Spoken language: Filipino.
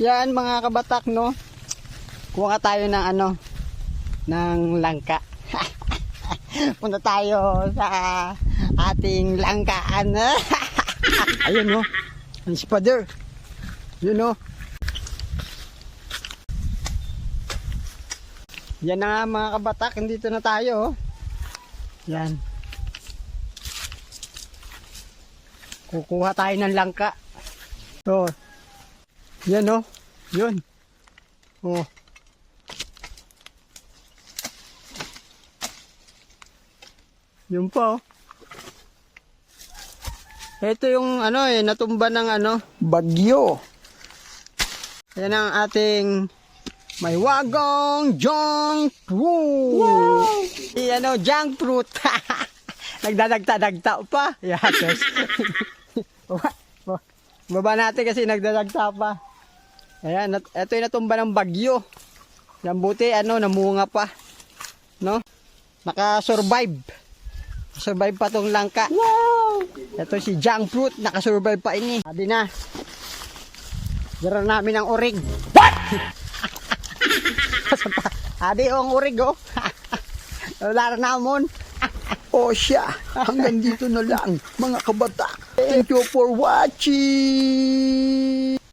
Yan mga kabatak, no. Kuha tayo ng ano, ng langka. Punta tayo sa ating langkaan. Ayun, no. Ang spider. Yun, no. Yan na nga mga kabatak, dito na tayo. Yan. Kukuha tayo ng langka. So, yan o. Yun. Oh. Yun pa oh. Ito yung ano natumba ng ano, bagyo. Yan ang ating may wagong junk fruit. Wow! Ano, junk fruit. Nagdadagta-dagta pa. Yatos. Baba natin kasi nagdadagta pa. Ayan, ito yung natumba ng bagyo. Yan buti, ano, namunga pa. No? Naka-survive. Survive pa tong langka. Wow! Ito si junk fruit, naka-survive pa ini. Sabi na. Dira namin ang urig. What? Adi ang urig oh. Wala na namon. O siya, hanggang dito na lang mga kabata. Thank you for watching.